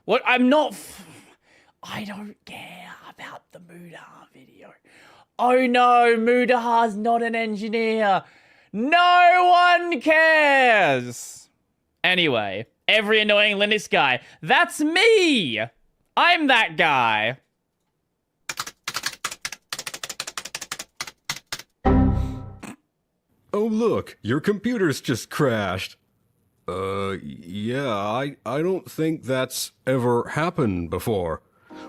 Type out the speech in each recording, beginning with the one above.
What? I'm not... I don't care about the Mudaha video. Oh no, Mudaha's not an engineer. No one cares. Anyway, every annoying Linux guy. That's me. I'm that guy. Oh look, your computer's just crashed. Yeah, I don't think that's ever happened before.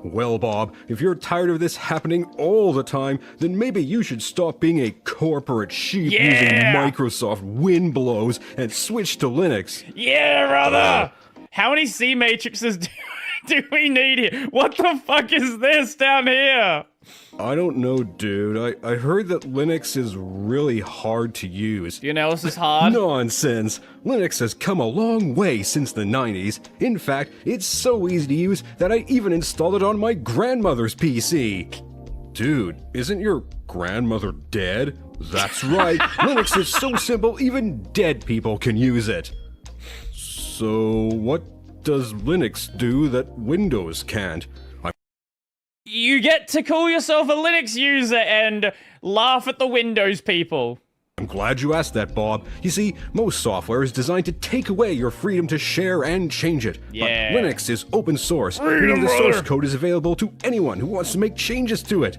Well, Bob, if you're tired of this happening all the time, then maybe you should stop being a corporate sheep using Microsoft Windblows and switch to Linux. Yeah, brother! How many C matrices do we need here? What the fuck is this down here? I don't know, dude. I heard that Linux is really hard to use. You know this is hard? Nonsense! Linux has come a long way since the 90s. In fact, it's so easy to use that I even installed it on my grandmother's PC. Dude, isn't your grandmother dead? That's right, Linux is so simple even dead people can use it. So, what does Linux do that Windows can't? You get to call yourself a Linux user and laugh at the Windows people. I'm glad you asked that, Bob. You see, most software is designed to take away your freedom to share and change it. Yeah. But Linux is open source, meaning the source code is available to anyone who wants to make changes to it.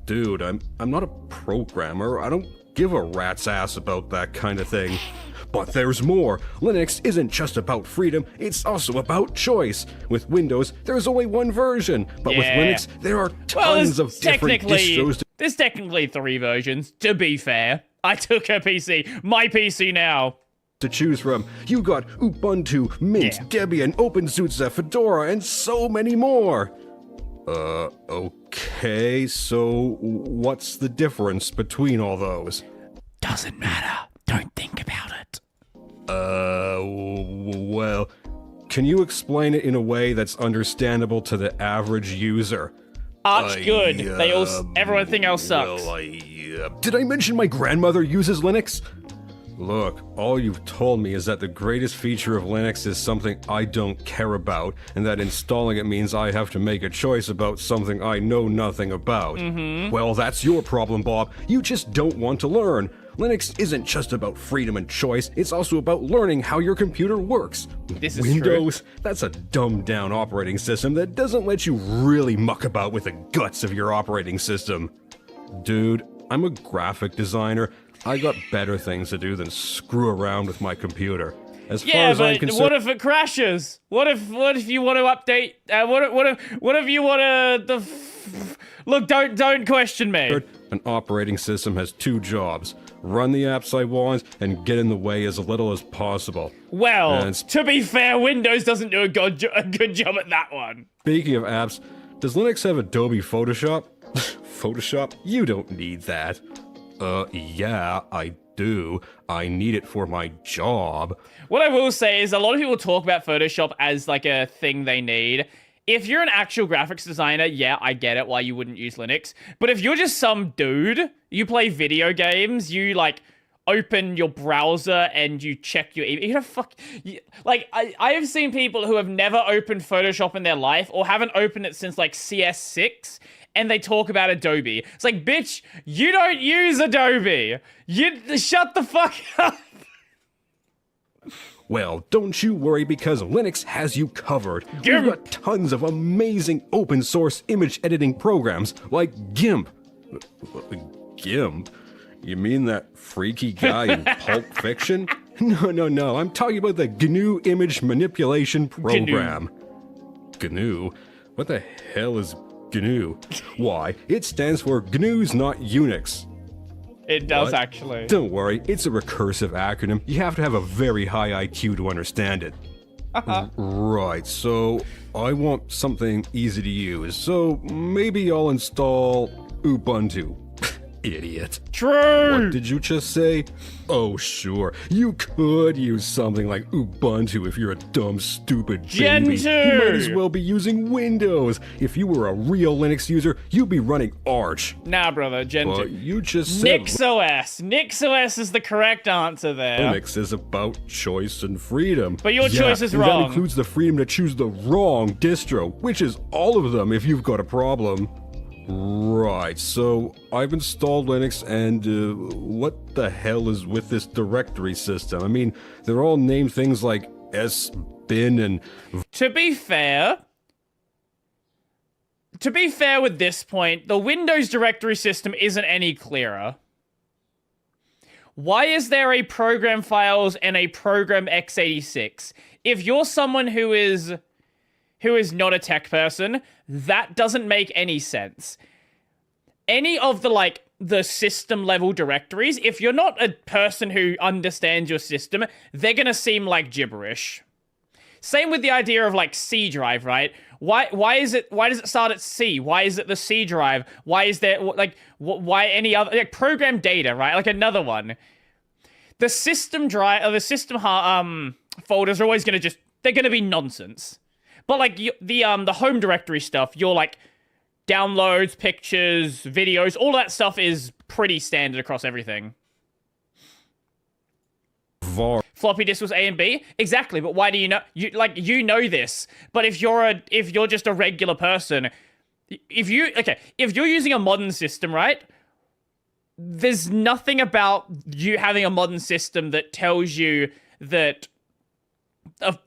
Dude, I'm not a programmer. I don't give a rat's ass about that kind of thing. But there's more. Linux isn't just about freedom, it's also about choice. With Windows, there's only one version, but with Linux, there are tons of different distros. There's technically 3 versions, to be fair. I took a PC, my PC now. To choose from. You got Ubuntu, Mint, Debian, OpenSUSE, Fedora, and so many more. Okay, so what's the difference between all those? Doesn't matter. Don't think about it. Well, can you explain it in a way that's understandable to the average user? Good. Everything else sucks. Well, did I mention my grandmother uses Linux? Look, all you've told me is that the greatest feature of Linux is something I don't care about, and that installing it means I have to make a choice about something I know nothing about. Well, that's your problem, Bob. You just don't want to learn. Linux isn't just about freedom and choice, it's also about learning how your computer works. This is Windows, that's a dumbed-down operating system that doesn't let you really muck about with the guts of your operating system. Dude, I'm a graphic designer. I got better things to do than screw around with my computer. As far as I'm concerned, what if it crashes? What if you want to update? What if you want to? Look, don't question me. An operating system has 2 jobs: run the apps I want and get in the way as little as possible. Well, to be fair, Windows doesn't do a good job at that one. Speaking of apps, does Linux have Adobe Photoshop? Photoshop? You don't need that. Yeah, I do. I need it for my job. What I will say is a lot of people talk about Photoshop as like a thing they need. If you're an actual graphics designer, yeah, I get it why you wouldn't use Linux. But if you're just some dude, you play video games, you like open your browser and you check your email. I have seen people who have never opened Photoshop in their life or haven't opened it since like CS6. And they talk about Adobe. It's like, bitch, you don't use Adobe. You shut the fuck up. Well, don't you worry because Linux has you covered. We've got tons of amazing open source image editing programs like GIMP. GIMP? You mean that freaky guy in Pulp Fiction? No. I'm talking about the GNU image manipulation program. GNU? What the hell is GNU? Why, it stands for GNU's Not Unix. It does, actually. Don't worry, it's a recursive acronym. You have to have a very high IQ to understand it. Right, so I want something easy to use, so maybe I'll install Ubuntu. idiot. True. What did you just say? Oh, sure. You could use something like Ubuntu if you're a dumb, stupid baby. Gentoo. You might as well be using Windows. If you were a real Linux user, you'd be running Arch. Nah, brother, Gentoo. Well, you just said NixOS. NixOS is the correct answer there. Linux is about choice and freedom. But your choice is and wrong. That includes the freedom to choose the wrong distro, which is all of them if you've got a problem. Right, so I've installed Linux, and what the hell is with this directory system? I mean, they're all named things like sbin and... To be fair with this point, the Windows directory system isn't any clearer. Why is there a program files and a program x86? If you're someone who is not a tech person, that doesn't make any sense. Any of the system level directories, if you're not a person who understands your system, they're gonna seem like gibberish. Same with the idea of C drive, right? Why does it start at C? Why is it the C drive? Why is there why any other program data, right? Like another one. The system drive or the system folders are always they're gonna be nonsense. But the home directory stuff, your downloads, pictures, videos, all that stuff is pretty standard across everything. Floppy disk was A and B? Exactly, but why do you know? You know this. But if you're just a regular person, if you're using a modern system, right? There's nothing about you having a modern system that tells you that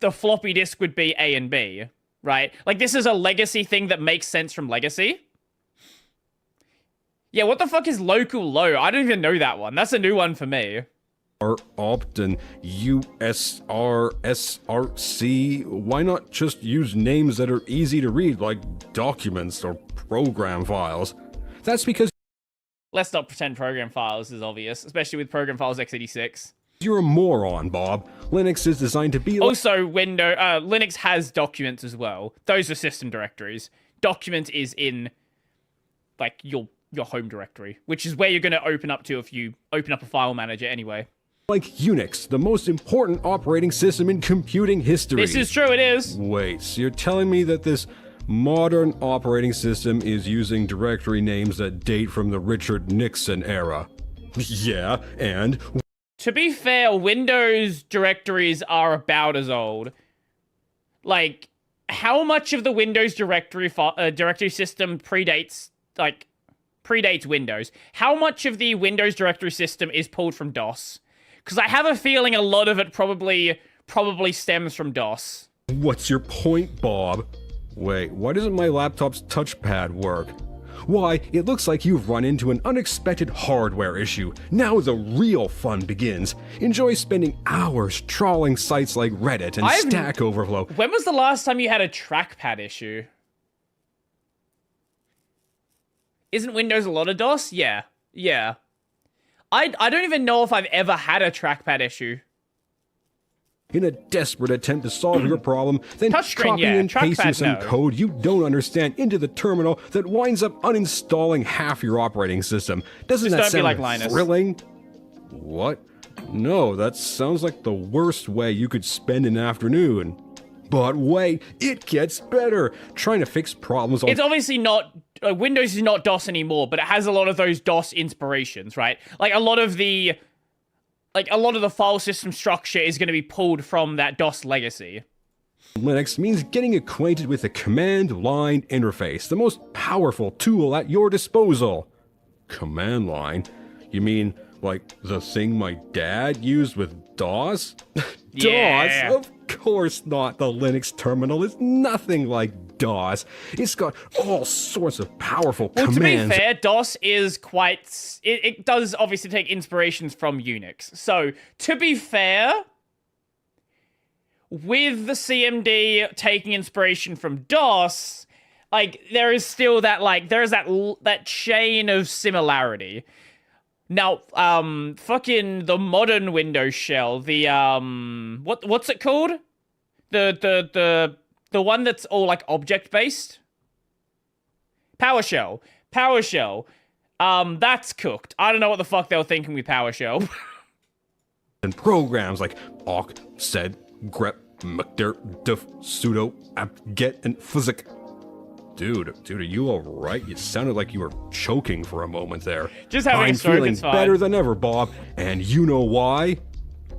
the floppy disk would be A and B, right? This is a legacy thing that makes sense from legacy. Yeah, what the fuck is local low? I don't even know that one. That's a new one for me. opt and USRSRC. Why not just use names that are easy to read, like documents or program files? That's because Let's not pretend program files is obvious, especially with program files x86. You're a moron, Bob. Linux is designed to be Also, Linux has documents as well. Those are system directories. Document is in, your home directory, which is where you're going to open up to if you open up a file manager anyway. Like Unix, the most important operating system in computing history. This is true, it is. Wait, so you're telling me that this modern operating system is using directory names that date from the Richard Nixon era? Yeah, and... To be fair, Windows directories are about as old. How much of the Windows directory system predates Windows? How much of the Windows directory system is pulled from DOS? Because I have a feeling a lot of it probably stems from DOS. What's your point, Bob? Wait, why doesn't my laptop's touchpad work? Why, it looks like you've run into an unexpected hardware issue. Now the real fun begins. Enjoy spending hours trawling sites like Reddit and Stack Overflow. When was the last time you had a trackpad issue? Isn't Windows a lot of DOS? Yeah. I don't even know if I've ever had a trackpad issue. In a desperate attempt to solve your problem, then Touchscreen, copying and Trackpad, pasting some no. code you don't understand into the terminal that winds up uninstalling half your operating system. Doesn't that Just don't be sound like Linus. thrilling? What? No, that sounds like the worst way you could spend an afternoon. But wait, it gets better. Trying to fix problems on... It's obviously not... Windows is not DOS anymore, but it has a lot of those DOS inspirations, right? A lot of the file system structure is going to be pulled from that DOS legacy. Linux means getting acquainted with the command line interface, the most powerful tool at your disposal. Command line? You mean the thing my dad used with DOS? Yeah. DOS? Of course not. The Linux terminal is nothing like DOS. It's got all sorts of powerful commands. To be fair, DOS is quite... It does obviously take inspirations from Unix. So, to be fair, with the CMD taking inspiration from DOS, there is still that, there is that chain of similarity. Now, fucking the modern Windows shell, the, what's it called? The one that's all, object-based? PowerShell. PowerShell. That's cooked. I don't know what the fuck they were thinking with PowerShell. And programs like awk, sed, grep, mcdir, def, sudo, apt-get, and physic. Dude, are you alright? You sounded like you were choking for a moment there. Just having a stroke, I'm feeling it's fine. better than ever, Bob. And you know why?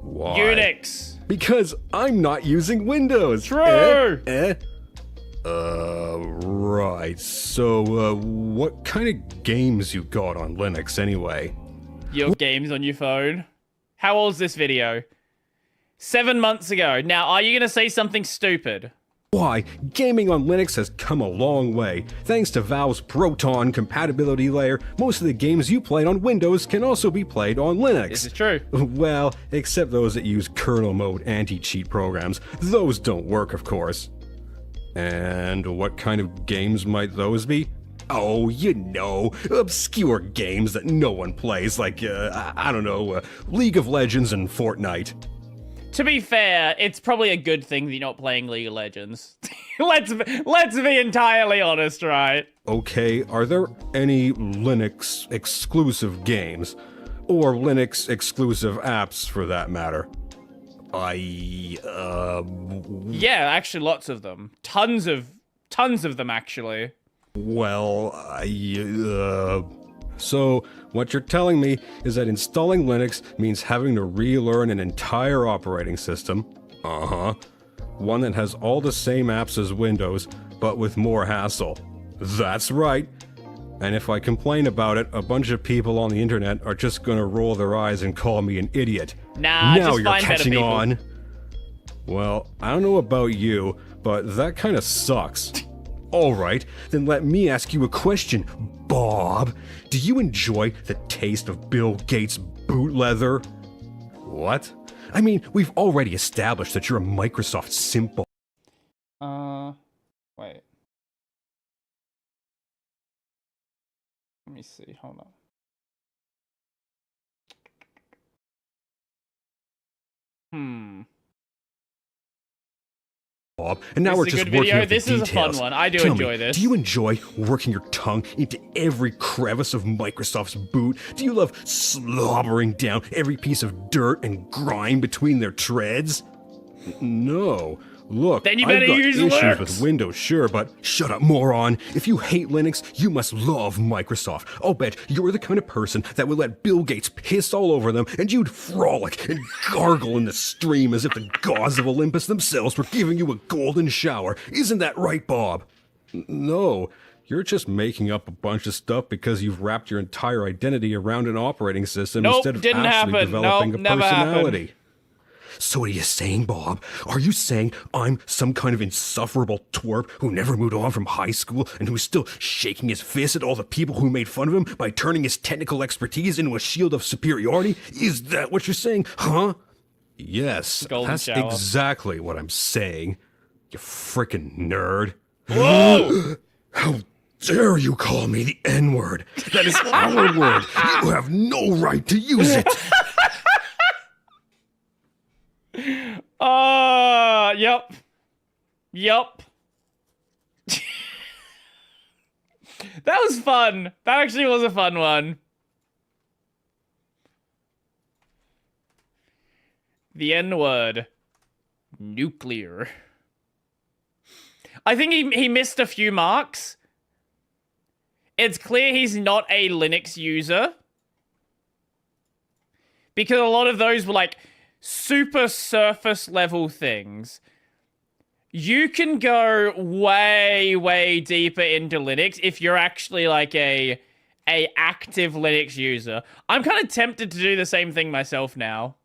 Why? Unix. Because I'm not using Windows. True. Right. So, what kind of games you got on Linux anyway? Your games on your phone. How old's this video? 7 months ago. Now, are you gonna say something stupid? Why, gaming on Linux has come a long way. Thanks to Valve's Proton compatibility layer, most of the games you played on Windows can also be played on Linux. This is true. Well, except those that use kernel mode anti-cheat programs. Those don't work, of course. And what kind of games might those be? Oh, you know, obscure games that no one plays, like, I don't know, League of Legends and Fortnite. To be fair, it's probably a good thing that you're not playing League of Legends. let's be entirely honest, right? Okay, are there any Linux exclusive games? Or Linux exclusive apps, for that matter? Yeah, actually lots of them. Tons of them, actually. Well, So, what you're telling me is that installing Linux means having to relearn an entire operating system. Uh-huh. One that has all the same apps as Windows, but with more hassle. That's right. And if I complain about it, a bunch of people on the internet are just gonna roll their eyes and call me an idiot. Nah, now just you're find better catching people. on. Well, I don't know about you, but that kind of sucks. Alright, then let me ask you a question, Bob. Do you enjoy the taste of Bill Gates' boot leather? What? I mean, we've already established that you're a Microsoft simple. Wait. Let me see, hold on. Bob, and now This we're is a just good working video. out the This is a fun details. one. I do Tell enjoy me, this. Do you enjoy working your tongue into every crevice of Microsoft's boot? Do you love slobbering down every piece of dirt and grime between their treads? No. Look, Then you I've better got use issues Linux. with Windows, sure, but shut up, moron. If you hate Linux, you must love Microsoft. I'll bet you're the kind of person that would let Bill Gates piss all over them, and you'd frolic and gargle in the stream as if the gods of Olympus themselves were giving you a golden shower. Isn't that right, Bob? No. You're just making up a bunch of stuff because you've wrapped your entire identity around an operating system Nope, instead of didn't actually happen. developing Nope, a never happened. personality. So what are you saying, Bob? Are you saying I'm some kind of insufferable twerp who never moved on from high school and who's still shaking his fist at all the people who made fun of him by turning his technical expertise into a shield of superiority? Is that what you're saying, huh? Yes, Golden that's shower. exactly what I'm saying. You frickin' nerd. Whoa! How dare you call me the N-word? That is our word. You have no right to use it. Yep. Yup. That was fun. That actually was a fun one. The N-word. Nuclear. I think he missed a few marks. It's clear he's not a Linux user. Because a lot of those were like super surface level things. You can go way, way deeper into Linux if you're actually like a active Linux user. I'm kind of tempted to do the same thing myself now.